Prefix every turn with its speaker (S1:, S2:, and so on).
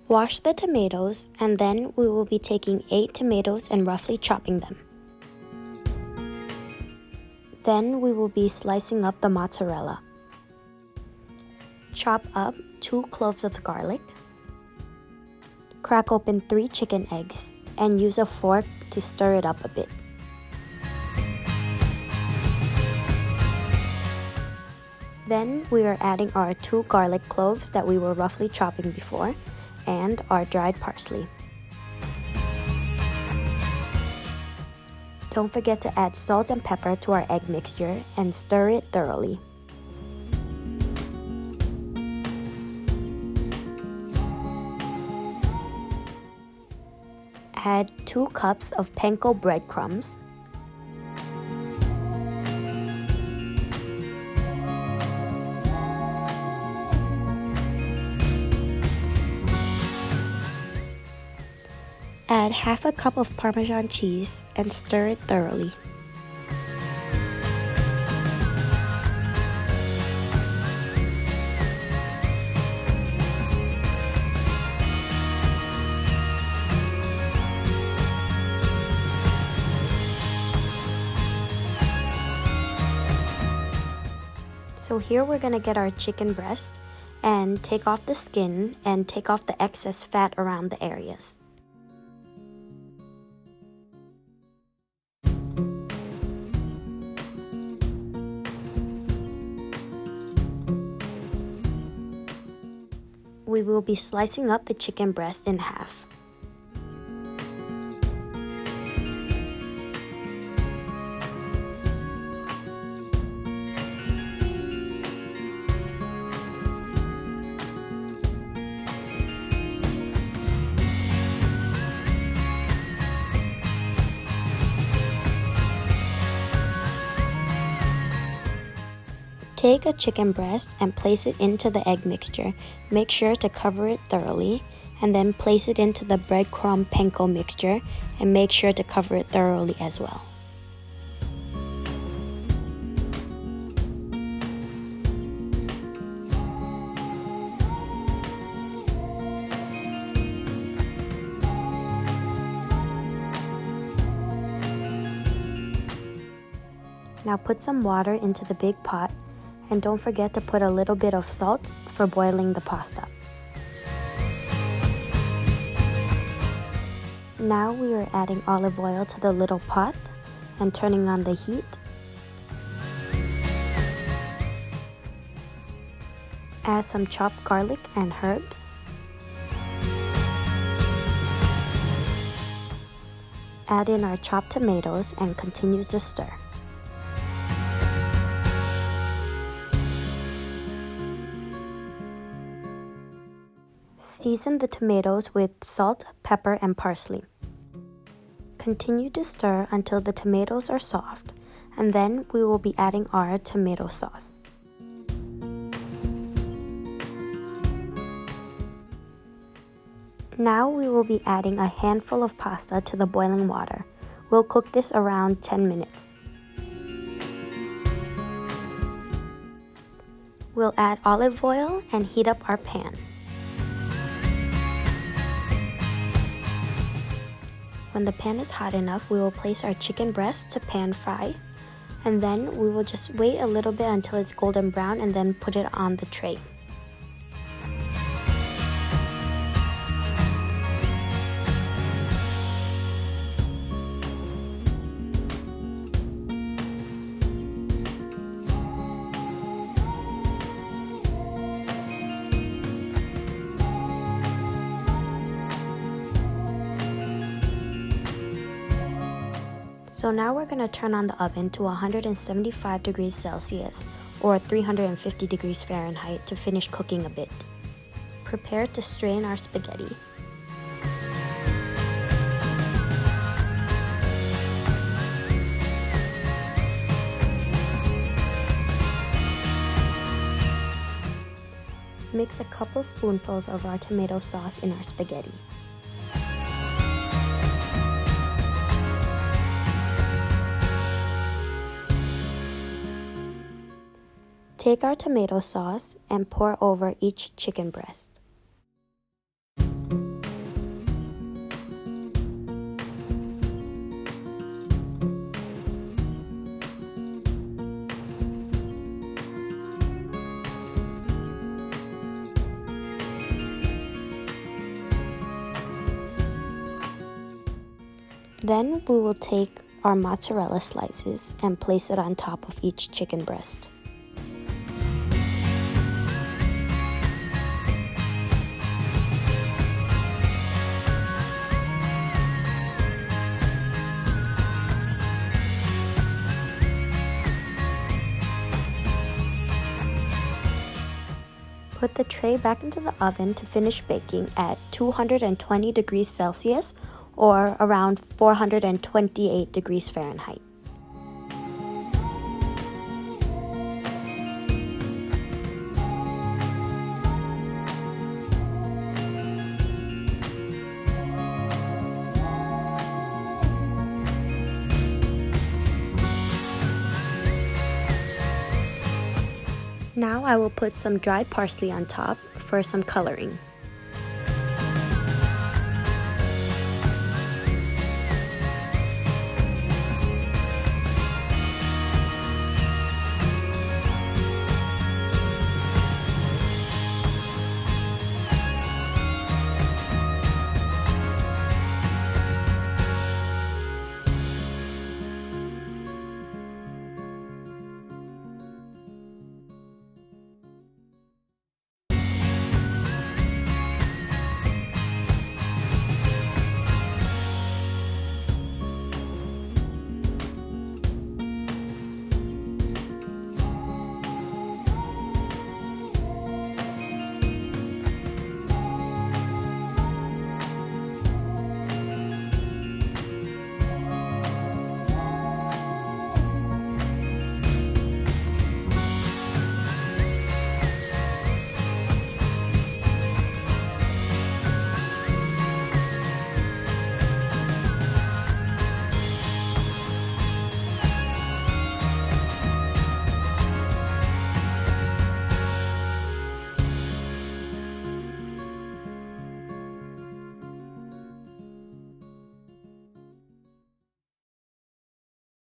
S1: Wash the tomatoes, and then we will be taking 8 tomatoes and roughly chopping them. Then we will be slicing up the mozzarella. Chop up 2 cloves of garlic. Crack open 3 chicken eggs and use a fork to stir it up a bit. Then we are adding our 2 garlic cloves that we were roughly chopping before and our dried parsley. Don't forget to add salt and pepper to our egg mixture and stir it thoroughly. Add 2 cups of Panko breadcrumbs. Add half a cup of Parmesan cheese and stir it thoroughly. So here we're going to get our chicken breast and take off the skin and take off the excess fat around the areas. We will be slicing up the chicken breast in half. Take a chicken breast and place it into the egg mixture. Make sure to cover it thoroughly, and then place it into the breadcrumb panko mixture and make sure to cover it thoroughly as well. Now put some water into the big pot, and don't forget to put a little bit of salt for boiling the pasta. Now we are adding olive oil to the little pot and turning on the heat. Add some chopped garlic and herbs. Add in our chopped tomatoes and continue to stir. Season the tomatoes with salt, pepper, and parsley. Continue to stir until the tomatoes are soft, and then we will be adding our tomato sauce. Now we will be adding a handful of pasta to the boiling water. We'll cook this around 10 minutes. We'll add olive oil and heat up our pan. When the pan is hot enough, we will place our chicken breast to pan fry, and then we will just wait a little bit until it's golden brown and then put it on the tray. So now we're going to turn on the oven to 175 degrees Celsius or 350 degrees Fahrenheit to finish cooking a bit. Prepare to strain our spaghetti. Mix a couple spoonfuls of our tomato sauce in our spaghetti. Take our tomato sauce and pour over each chicken breast. Then we will take our mozzarella slices and place it on top of each chicken breast. Put the tray back into the oven to finish baking at 220 degrees Celsius or around 428 degrees Fahrenheit. Now I will put some dried parsley on top for some coloring.